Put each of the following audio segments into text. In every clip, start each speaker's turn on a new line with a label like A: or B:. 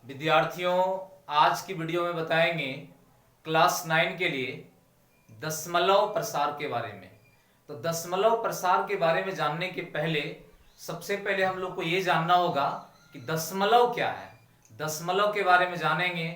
A: विद्यार्थियों, आज की वीडियो में बताएंगे क्लास 9 के लिए दशमलव प्रसार के बारे में। तो दशमलव प्रसार के बारे में जानने के पहले सबसे पहले हम लोग को ये जानना होगा कि दशमलव क्या है। दशमलव के बारे में जानेंगे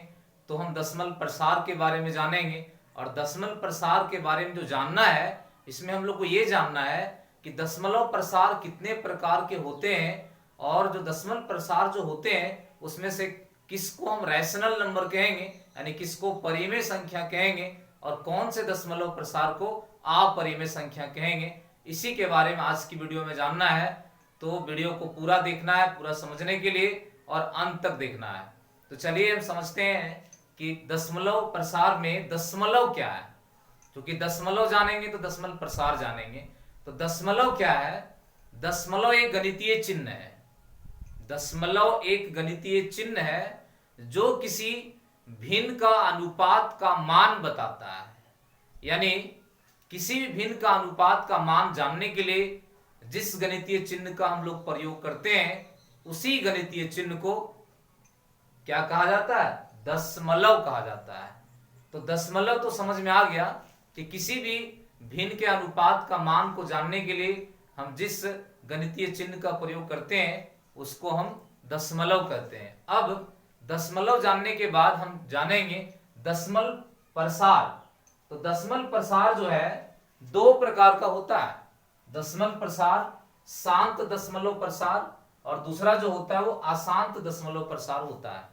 A: तो हम दशमलव प्रसार के बारे में जानेंगे, और दशमलव प्रसार के बारे में जो जानना है इसमें हम लोग को ये जानना है कि दशमलव प्रसार कितने प्रकार के होते हैं, और जो दशमलव प्रसार जो होते हैं उसमें से किसको हम रैशनल नंबर कहेंगे यानी किसको परिमेय संख्या कहेंगे, और कौन से दशमलव प्रसार को अपरिमेय संख्या कहेंगे। इसी के बारे में आज की वीडियो में जानना है। तो वीडियो को पूरा देखना है, पूरा समझने के लिए, और अंत तक देखना है। तो चलिए हम समझते हैं कि दशमलव प्रसार में दशमलव क्या है। क्योंकि दशमलव जानेंगे तो दशमलव प्रसार जानेंगे। तो दशमलव क्या है? दशमलव एक गणितीय चिन्ह है। दशमलव एक गणितीय चिन्ह है जो किसी भिन्न का अनुपात का मान बताता है। यानी किसी भी भिन्न का अनुपात का मान जानने के लिए जिस गणितीय चिन्ह का हम लोग प्रयोग करते हैं उसी गणितीय चिन्ह को क्या कहा जाता है? दशमलव कहा जाता है। तो दशमलव तो समझ में आ गया कि किसी भी भिन्न के अनुपात का मान को जानने के लिए हम जिस गणितीय चिन्ह का प्रयोग करते हैं उसको हम दशमलव कहते हैं। अब दशमलव जानने के बाद हम जानेंगे दशमलव प्रसार। तो दशमलव प्रसार जो है दो प्रकार का होता है। दशमलव प्रसार शांत दशमलव प्रसार, और दूसरा जो होता है वो अशांत दशमलव प्रसार होता है।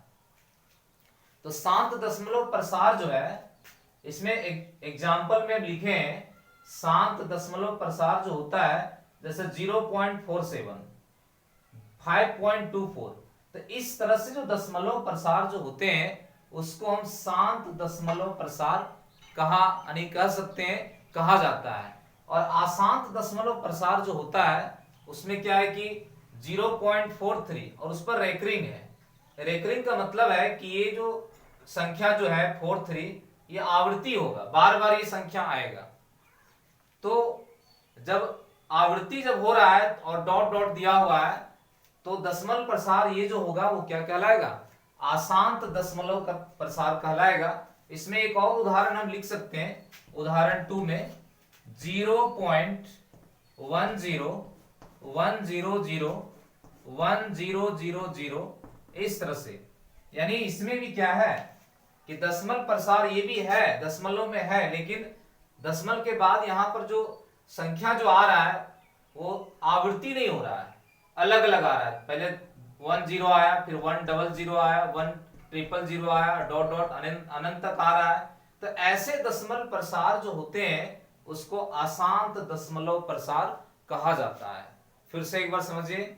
A: तो शांत दशमलव प्रसार जो है इसमें एग्जाम्पल में लिखे हैं शांत दशमलव प्रसार जो होता है जैसे 0.47, 5.24। तो इस तरह से जो दशमलव प्रसार जो होते हैं उसको हम शांत दशमलव प्रसार कह सकते हैं, कहा जाता है। और अशांत दशमलव प्रसार जो होता है उसमें क्या है कि 0.43 और उस पर रेकरिंग है। रेकरिंग का मतलब है कि ये जो संख्या जो है 43 ये आवृत्ति होगा, बार बार ये संख्या आएगा। तो जब आवृत्ति जब हो रहा है और डॉट डॉट दिया हुआ है तो दशमलव प्रसार ये जो होगा वो क्या कहलाएगा? अशांत दशमलव का प्रसार कहलाएगा। इसमें एक और उदाहरण हम लिख सकते हैं, उदाहरण 2 में 0.1001001000 इस तरह से। यानी इसमें भी क्या है कि दशमलव प्रसार ये भी है, दशमलव में है, लेकिन दशमलव के बाद यहां पर जो संख्या जो आ रहा है वो आवृत्ति नहीं हो रहा है, अलग अलग आ रहा है। पहले 10 आया, फिर 100 आया, 100 आया, डॉट डॉट अनंत तक आ रहा है। तो ऐसे दशमलव प्रसार जो होते हैं उसको अशांत दशमलव प्रसार कहा जाता है। फिर से एक बार समझिए,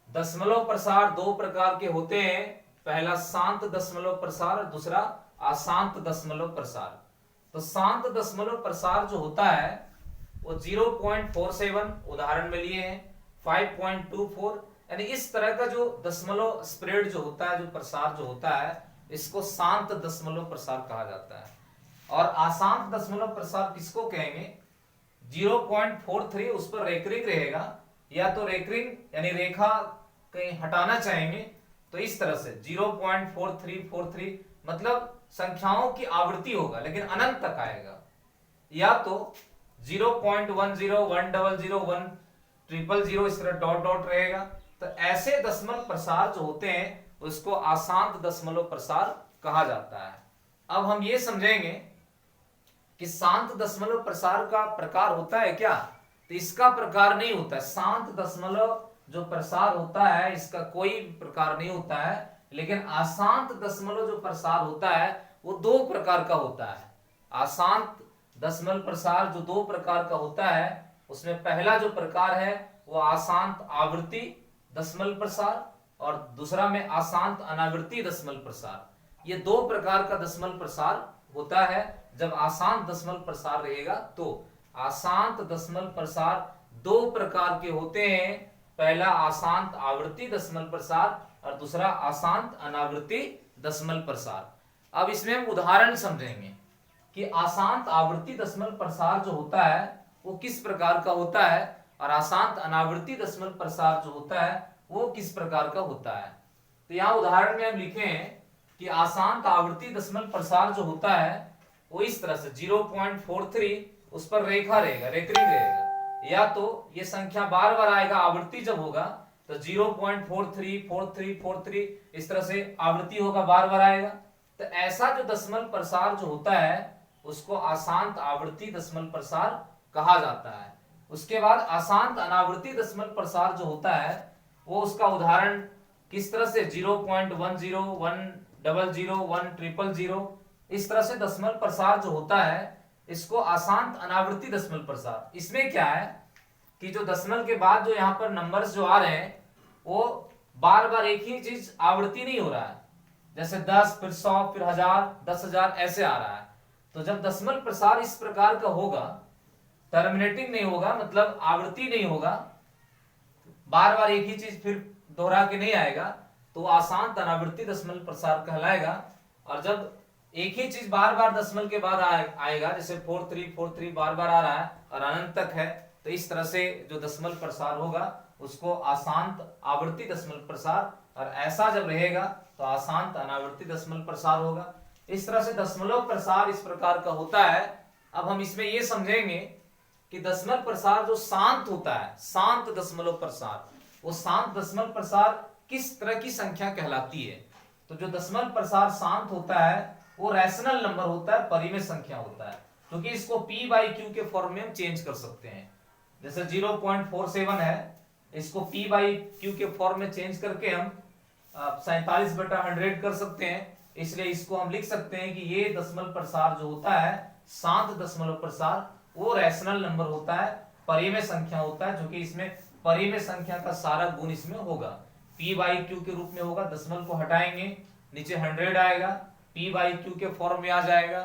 A: दशमलव प्रसार दो प्रकार के होते हैं, पहला शांत दशमलव प्रसार और दूसरा अशांत दशमलव प्रसार। तो शांत दशमलव प्रसार जो होता है वो 0.47 उदाहरण में लिए हैं, 5.24, यानी इस तरह का जो दशमलव स्प्रेड जो होता है, जो प्रसार जो होता है, इसको शांत दशमलव प्रसार कहा जाता है। और अशांत दशमलव प्रसार किसको कहेंगे? 0.43 उस पर रेकरिंग रहेगा, या तो रेकरिंग यानी रेखा कहीं हटाना चाहेंगे तो इस तरह से 0.4343 मतलब संख्याओं की आवृत्ति होगा लेकिन अनंत तक आएगा, या तो 0.10 100 100 इस तरह डॉट डॉट रहेगा। तो ऐसे दशमलव प्रसार जो होते हैं उसको अशांत दशमलव प्रसार कहा जाता है। अब हम ये समझेंगे कि शांत दशमलव प्रसार का प्रकार होता है क्या? तो इसका प्रकार नहीं होता है। शांत दशमलव जो प्रसार होता है इसका कोई प्रकार नहीं होता है, लेकिन अशांत दशमलव जो प्रसार होता है वो दो प्रकार का होता है। अशांत दशमलव प्रसार जो दो प्रकार का होता है उसमें पहला जो प्रकार है वो अशांत आवृत्ति दशमलव प्रसार, और दूसरा में अशांत अनावृत्ति दशमलव प्रसार। ये दो प्रकार का दशमलव प्रसार होता है। जब अशांत दशमलव प्रसार रहेगा तो अशांत दशमलव प्रसार दो प्रकार के होते हैं, पहला अशांत आवृत्ति दशमलव प्रसार और दूसरा अशांत अनावृत्ति दशमलव प्रसार। अब इसमें हम उदाहरण समझेंगे कि अशांत आवृत्ति दशमलव प्रसार जो होता है वो किस प्रकार का होता है, और अशांत अनावृत्ति दशमलव प्रसार जो होता है वो किस प्रकार का होता है। तो यहाँ उदाहरण में हम लिखे हैं कि आशांत आवर्ती दशमलव प्रसार जो होता है वो इस तरह से 0.43 उस पर रेखा रहेगा, रेकरिंग रहेगा, या तो ये संख्या बार बार आएगा आवृत्ति जब होगा तो 0.43 43 43 इस तरह से आवृत्ति होगा, बार बार आएगा। तो ऐसा जो दशमलव प्रसार जो होता है उसको आशांत आवर्ती दशमलव प्रसार कहा जाता है। उसके बाद आशांत अनावर्ती दशमलव प्रसार जो होता है वो उसका उदाहरण किस तरह से 0.10 100 100 इस तरह से दशमलव प्रसार जो होता है इसको आशांत अनावर्ती दशमलव प्रसार। इसमें क्या है कि जो दशमलव के बाद जो यहाँ पर नंबर्स जो आ रहे हैं वो बार बार एक ही चीज आवृत्ति नहीं हो रहा है, जैसे 10 फिर 100 फिर 1000 10,000 ऐसे आ रहा है। तो जब दशमलव प्रसार इस प्रकार का होगा, टर्मिनेटिंग नहीं होगा, मतलब आवृत्ति नहीं होगा, बार बार एक ही चीज फिर दोहरा के नहीं आएगा, तो आशांत अनावर्ती दशमलव प्रसार कहलाएगा। और जब एक ही चीज बार बार दशमलव के बाद आएगा, जैसे 4343 बार बार आ रहा है और अनंत तक है, तो इस तरह से जो दशमलव प्रसार होगा उसको आशांत आवर्ती दशमलव प्रसार, और ऐसा जब रहेगा तो आशांत अनावर्ती दशमलव प्रसार होगा। इस तरह से दशमलव प्रसार इस प्रकार का होता है। अब हम इसमें ये समझेंगे कि दशमलव प्रसार जो शांत होता है, शांत दशमलव प्रसार, वो शांत दशमलव प्रसार किस तरह की संख्या कहलाती है। तो जो दशमलव प्रसार शांत होता है वो रैशनल नंबर होता है, परिमेय संख्या होता है, क्योंकि इसको p बाई क्यू के फॉर्म में हम चेंज कर सकते हैं। जैसे 0.47 है, इसको p बाई क्यू के फॉर्म में चेंज करके हम 47/100 कर सकते हैं। इसलिए इसको हम लिख सकते हैं कि ये दशमलव प्रसार जो होता है शांत दशमलव प्रसार वो रैशनल नंबर होता है, परिमेय संख्या होता है, जो कि इसमें परिमेय संख्या का सारा गुण इसमें होगा, p बाई क्यू के रूप में होगा। दशमलव को हटाएंगे, नीचे 100 आएगा, p बाई क्यू के फॉर्म में आ जाएगा,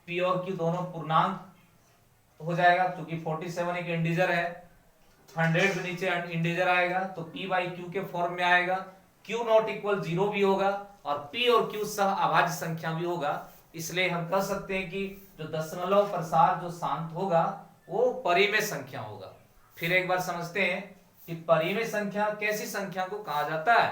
A: p और q दोनों पूर्णांक हो जाएगा, क्योंकि 47 एक इंटीजर है, 100 के नीचे इंटीजर आएगा तो p बाई क्यू के फॉर्म में आएगा, q नॉट इक्वल 0 भी होगा और p और q सह अभाज्य संख्या भी होगा। इसलिए हम कह सकते हैं कि जो दशमलव प्रसार जो शांत होगा वो परिमेय संख्या होगा। फिर एक बार समझते हैं कि परिमेय संख्या कैसी संख्या को कहा जाता है।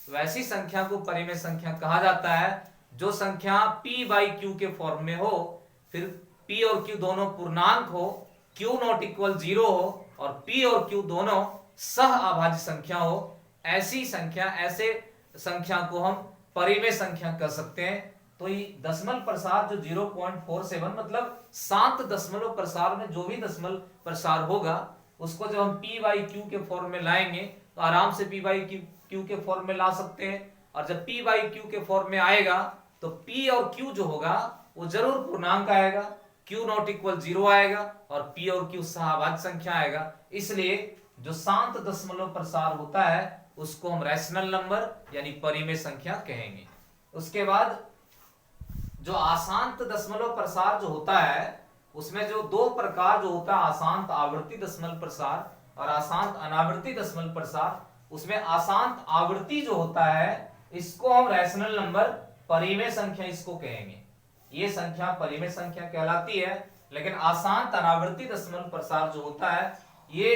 A: वैसी संख्या को परिमेय संख्या कहा जाता है जो संख्या p बाई क्यू के फॉर्म में हो, फिर p और q दोनों पूर्णांक हो, q नॉट इक्वल 0 हो और p और q दोनों सह अभाज्य संख्या हो। ऐसी संख्या, ऐसे संख्या को हम परिमेय संख्या कह सकते हैं। तो ये दशमलव प्रसार जो 0.47 मतलब शांत दशमलव प्रसार में जो भी दशमलव प्रसार होगा उसको जब हम p बाई क्यू के फॉर्म में लाएंगे तो आराम से p बाई क्यू के फॉर्म में ला सकते हैं। और जब p बाई क्यू के फॉर्म में आएगा तो p और q जो होगा वो जरूर पूर्णांक आएगा, q नॉट इक्वल 0 आएगा और p और q सहअभाज्य संख्या आएगा। इसलिए जो शांत दशमलव प्रसार होता है उसको हम रैशनल नंबर यानी परिमेय संख्या कहेंगे। उसके बाद जो अशांत दशमलव प्रसार जो होता है उसमें जो दो प्रकार जो होता है, अशांत आवर्ती दशमलव प्रसार और अशांत अनावर्ती दशमलव प्रसार। उसमें अशांत आवर्ती जो होता है इसको हम रैशनल नंबर परिमेय संख्या इसको कहेंगे, ये संख्या परिमेय संख्या कहलाती है। लेकिन अशांत अनावर्ती दशमलव प्रसार जो होता है ये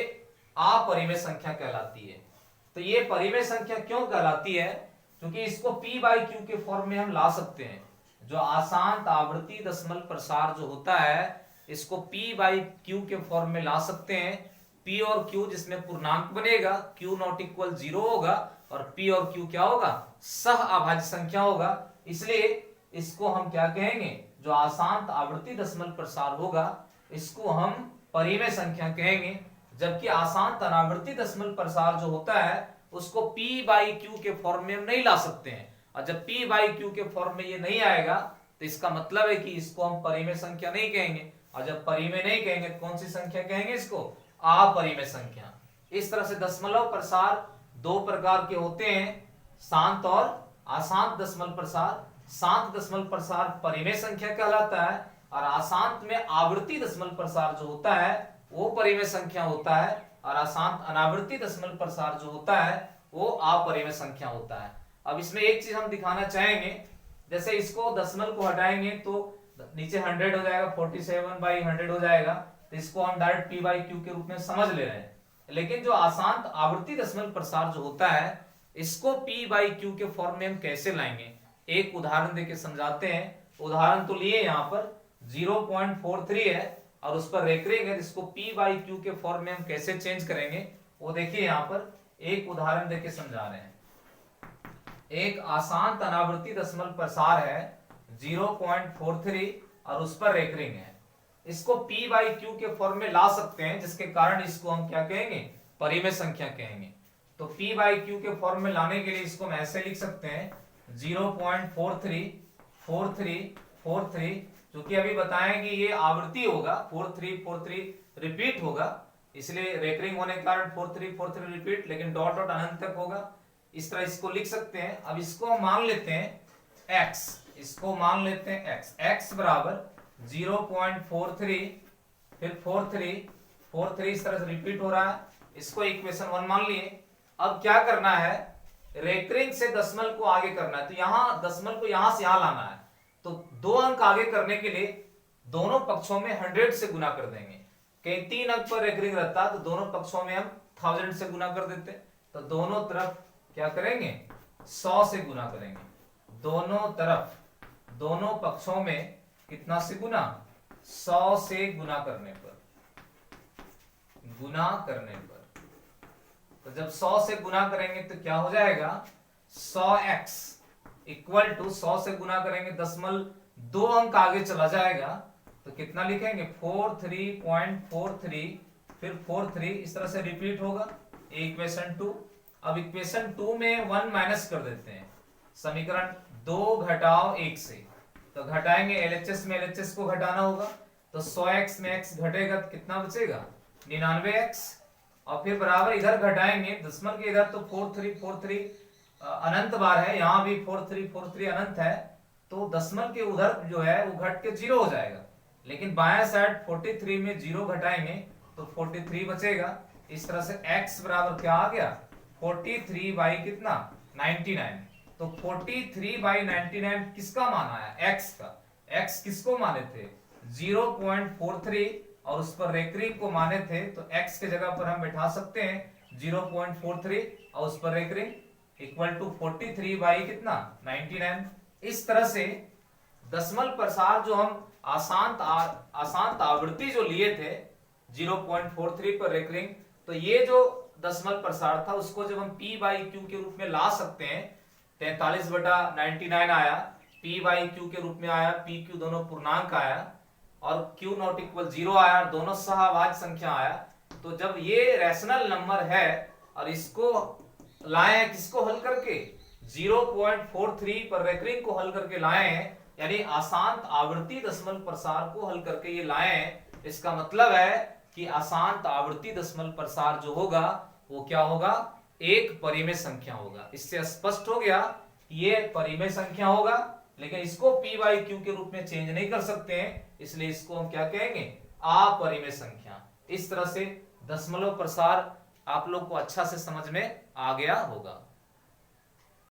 A: अपरिमेय संख्या कहलाती है। तो ये परिमेय संख्या क्यों कहलाती है? क्योंकि इसको p बाई क्यू के फॉर्म में हम ला सकते हैं। जो अशांत आवर्ती दशमलव प्रसार जो होता है इसको p बाई क्यू के फॉर्म में ला सकते हैं। p और q जिसमें पूर्णांक बनेगा, q नॉट इक्वल 0 होगा और p और q क्या होगा, सह अभाज्य संख्या होगा। इसलिए इसको हम क्या कहेंगे, जो अशांत आवर्ती दशमलव प्रसार होगा इसको हम परिमेय संख्या कहेंगे। जबकि अशांत अनावर्ती दशमलव प्रसार जो होता है उसको p बाई क्यू के फॉर्म में हम नहीं ला सकते हैं। और जब p बाई क्यू के फॉर्म में ये नहीं आएगा तो इसका मतलब है कि इसको हम परिमेय संख्या नहीं कहेंगे। और जब परिमेय नहीं कहेंगे कौन सी संख्या कहेंगे, इसको अपरिमेय संख्या। इस तरह से दशमलव प्रसार दो प्रकार के होते हैं, शांत और अशांत दशमलव प्रसार। शांत दशमलव प्रसार परिमेय संख्या कहलाता है और अशांत में आवर्ती दशमलव प्रसार जो होता है वो परिमेय संख्या होता है और अशांत अनावर्ती दशमलव प्रसार जो होता है वो अपरिमेय संख्या होता है। अब इसमें एक चीज हम दिखाना चाहेंगे, जैसे इसको दशमलव को हटाएंगे तो नीचे 100 हो जाएगा, 47/100 हो जाएगा, तो इसको हम डायरेक्ट p बाई क्यू के रूप में समझ ले रहे हैं। लेकिन जो अशांत आवर्ती दशमलव प्रसार जो होता है इसको p बाई क्यू के फॉर्म में हम कैसे लाएंगे, एक उदाहरण देके समझाते हैं। उदाहरण तो लिए यहाँ पर 0.43 है और उस पर रेकरिंग है, इसको p बाई क्यू के फॉर्म में हम कैसे चेंज करेंगे वो देखिए यहाँ पर एक उदाहरण देके समझा रहे हैं। एक आसान अनावृत्ति दशमलव प्रसार है 0.43 और उस पर रेकरिंग है, इसको p बाई क्यू के फॉर्म में ला सकते हैं, जिसके कारण इसको हम क्या कहेंगे, परिमेय संख्या कहेंगे। तो p बाई क्यू के फॉर्म में लाने के लिए इसको हम ऐसे लिख सकते हैं 0.434343, जो कि अभी बताएं कि ये आवृत्ति होगा, 4343 रिपीट होगा, इसलिए रेकरिंग होने के कारण 4343 रिपीट, लेकिन डॉट डॉट अनंत तक होगा। इस तरह इसको लिख सकते हैं। अब इसको हम मान लेते हैं x, इसको मान लेते हैं x बराबर 0.43 फिर 43 इस तरह से रिपीट हो रहा है, इसको इक्वेशन 1 मान लिए। अब क्या करना है, रेकरिंग से दशमलव को आगे करना है, तो यहां दशमलव को यहां से यहां लाना है, तो 2 अंक आगे करने के लिए दोनों पक्षों में 100 से गुना कर देंगे। कहीं 3 अंक पर रेकरिंग रहता तो दोनों पक्षों में हम 1000 से गुना कर देते, तो दोनों तरफ क्या करेंगे 100 से गुना करेंगे, दोनों तरफ दोनों पक्षों में कितना से गुना, 100 से गुना करने पर तो जब 100 से गुना करेंगे तो क्या हो जाएगा 100x इक्वल टू 100 से गुना करेंगे दशमलव 2 अंक आगे चला जाएगा, तो कितना लिखेंगे 43.43 फिर 43 इस तरह से रिपीट होगा, इक्वेशन 2। अब इक्वेशन 2 में 1 माइनस कर देते हैं, समीकरण 2 घटाओ 1 से, तो घटाएंगे LHS में LHS को घटाना होगा, तो 100x में x घटेगा तो कितना बचेगा 99x, और फिर बराबर इधर घटाएंगे दशमलव के इधर, तो 4343 अनंत बार है, यहां भी 4343 अनंत है, तो दशमलव के उधर जो है वो घट के 0 हो जाएगा, लेकिन बाएं साइड 43 में 0 घटाएंगे तो 43 बचेगा। इस तरह से x बराबर क्या आ गया 43 बाई कितना 99, तो 43 बाई 99 किसका मान आया x का, x किसको माने थे 0.43 और उस पर रेकरिंग को माने थे, तो x के जगह पर हम बैठा सकते हैं 0.43 और उस पर रेकरिंग इक्वल टू 43 बाई कितना 99। इस तरह से दशमलव प्रसार जो हम आसान आवृत्ति जो लिए थे 0.43 पर रेकरिंग, तो ये जो दशमलव प्रसार था उसको जब हम p बाई क्यू के रूप में ला सकते हैं, 43/99 आया, p बाई क्यू के रूप में आया, p q दोनों पूर्णांक आया और q नॉट इक्वल 0 आया, दोनों सहभाज्य संख्या आया। तो जब ये रैशनल नंबर है और इसको लाए किसको हल करके 0.43 पर रेकरिंग को हल करके लाए हैं, यानी आसान आवृत्ति दशमलव प्रसार को हल करके ये लाए हैं, इसका मतलब है कि आसान आवृत्ति दशमलव प्रसार जो होगा वो क्या होगा एक परिमेय संख्या होगा। इससे स्पष्ट हो गया ये परिमेय संख्या होगा, लेकिन इसको p बाई क्यू के रूप में चेंज नहीं कर सकते हैं, इसलिए इसको हम क्या कहेंगे अपरिमेय संख्या। इस तरह से दशमलव प्रसार आप लोग को अच्छा से समझ में आ गया होगा।